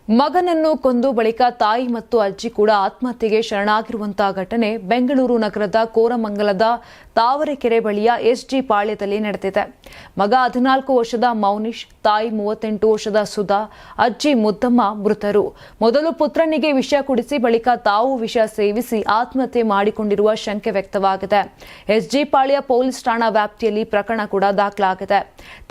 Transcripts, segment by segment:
ಮಗನನ್ನು ಕೊಂದು ಬಳಿಕ ತಾಯಿ ಮತ್ತು ಅಜ್ಜಿ ಕೂಡ ಆತ್ಮಹತ್ಯೆಗೆ ಶರಣಾಗಿರುವಂತಹ ಘಟನೆ ಬೆಂಗಳೂರು ನಗರದ ಕೋರಮಂಗಲದ ತಾವರೆಕೆರೆ ಬಳಿಯ ಎಸ್ಜಿ ಪಾಳ್ಯದಲ್ಲಿ ನಡೆದಿದೆ. ಮಗ 14 ವರ್ಷದ ಮೌನಿಶ್, ತಾಯಿ 38 ವರ್ಷದ ಸುಧಾ, ಅಜ್ಜಿ ಮುದ್ದಮ್ಮ ಮೃತರು. ಮೊದಲು ಪುತ್ರನಿಗೆ ವಿಷ ಕುಡಿಸಿ ಬಳಿಕ ತಾವು ವಿಷ ಸೇವಿಸಿ ಆತ್ಮಹತ್ಯೆ ಮಾಡಿಕೊಂಡಿರುವ ಶಂಕೆ ವ್ಯಕ್ತವಾಗಿದೆ. ಎಸ್ಜಿ ಪಾಳ್ಯ ಪೊಲೀಸ್ ಠಾಣಾ ವ್ಯಾಪ್ತಿಯಲ್ಲಿ ಪ್ರಕರಣ ಕೂಡ ದಾಖಲಾಗಿದೆ.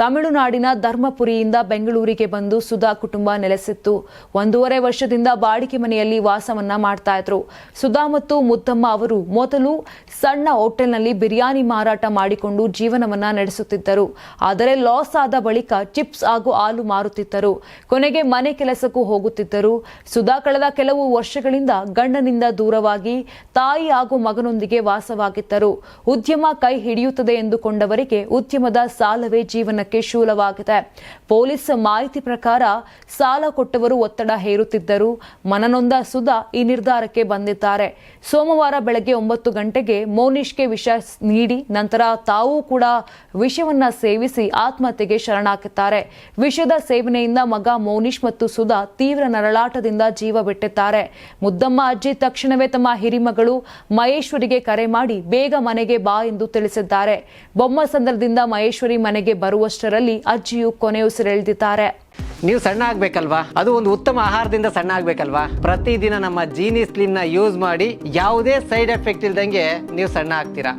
ತಮಿಳುನಾಡಿನ ಧರ್ಮಪುರಿಯಿಂದ ಬೆಂಗಳೂರಿಗೆ ಬಂದು ಸುಧಾ ಕುಟುಂಬ ನೆಲೆಸಿತ್ತು. 1.5 ವರ್ಷದಿಂದ ಬಾಡಿಗೆ ಮನೆಯಲ್ಲಿ ವಾಸವನ್ನ ಮಾಡ್ತಾ ಇದ್ರು. ಸುಧಾ ಮತ್ತು ಮುದ್ದಮ್ಮ ಅವರು ಮೊದಲು ಸಣ್ಣ ಹೋಟೆಲ್ನಲ್ಲಿ ಬಿರಿಯಾನಿ ಮಾರಾಟ ಮಾಡಿಕೊಂಡು ಜೀವನವನ್ನ ನಡೆಸುತ್ತಿದ್ದರು. ಆದರೆ ಲಾಸ್ ಆದ ಬಳಿಕ ಚಿಪ್ಸ್ ಹಾಗೂ ಹಾಲು ಮಾರುತ್ತಿದ್ದರು. ಕೊನೆಗೆ ಮನೆ ಕೆಲಸಕ್ಕೂ ಹೋಗುತ್ತಿದ್ದರು. ಸುಧಾ ಕಳೆದ ಕೆಲವು ವರ್ಷಗಳಿಂದ ಗಂಡನಿಂದ ದೂರವಾಗಿ ತಾಯಿ ಹಾಗೂ ಮಗನೊಂದಿಗೆ ವಾಸವಾಗಿದ್ದರು. ಉದ್ಯಮ ಕೈ ಹಿಡಿಯುತ್ತದೆ ಎಂದುಕೊಂಡವರಿಗೆ ಉದ್ಯಮದ ಸಾಲವೇ ಜೀವನಕ್ಕೆ ಶೂಲವಾಗಿದೆ. ಪೊಲೀಸ್ ಮಾಹಿತಿ ಪ್ರಕಾರ ಸಾಲ ಕೊಟ್ಟವರು ಒತ್ತಡ ಹೇರುತ್ತಿದ್ದರು. ಮನನೊಂದ ಸುಧಾ ಈ ನಿರ್ಧಾರಕ್ಕೆ ಬಂದಿದ್ದಾರೆ. ಸೋಮವಾರ ಬೆಳಗ್ಗೆ 9 ಗಂಟೆಗೆ ಮೌನಿಶ್ಗೆ ವಿಷ ನೀಡಿ ನಂತರ ತಾವು ಕೂಡ ವಿಷವನ್ನ ಸೇವಿಸಿ ಆತ್ಮಹತ್ಯೆಗೆ ಶರಣಾಗಿದ್ದಾರೆ. ವಿಷದ ಸೇವನೆಯಿಂದ ಮಗ ಮೌನಿಶ್ ಮತ್ತು ಸುಧಾ ತೀವ್ರ ನರಳಾಟದಿಂದ ಜೀವ ಬಿಟ್ಟಿದ್ದಾರೆ. ಮುದ್ದಮ್ಮ ಅಜ್ಜಿ ತಕ್ಷಣವೇ ತಮ್ಮ ಹಿರಿಮಗಳು ಮಹೇಶ್ವರಿಗೆ ಕರೆ ಮಾಡಿ ಬೇಗ ಮನೆಗೆ ಬಾ ಎಂದು ತಿಳಿಸಿದ್ದಾರೆ. ಬೊಮ್ಮಸಂದ್ರದಿಂದ ಮಹೇಶ್ವರಿ ಮನೆಗೆ ಬರುವಷ್ಟರಲ್ಲಿ ಅಜ್ಜಿಯು ಕೊನೆಯುಸಿರೆಳೆದಿದ್ದಾರೆ. ನೀವು ಸಣ್ಣ ಆಗ್ಬೇಕಲ್ವಾ? ಅದು ಒಂದು ಉತ್ತಮ ಆಹಾರದಿಂದ ಸಣ್ಣ ಆಗ್ಬೇಕಲ್ವಾ? ಪ್ರತಿದಿನ ನಮ್ಮ ಜೀನಿ ಸ್ಲಿಮ್ ನ ಯೂಸ್ ಮಾಡಿ ಯಾವುದೇ ಸೈಡ್ ಎಫೆಕ್ಟ್ ಇಲ್ದಂಗೆ ನೀವು ಸಣ್ಣ ಆಗ್ತೀರಾ.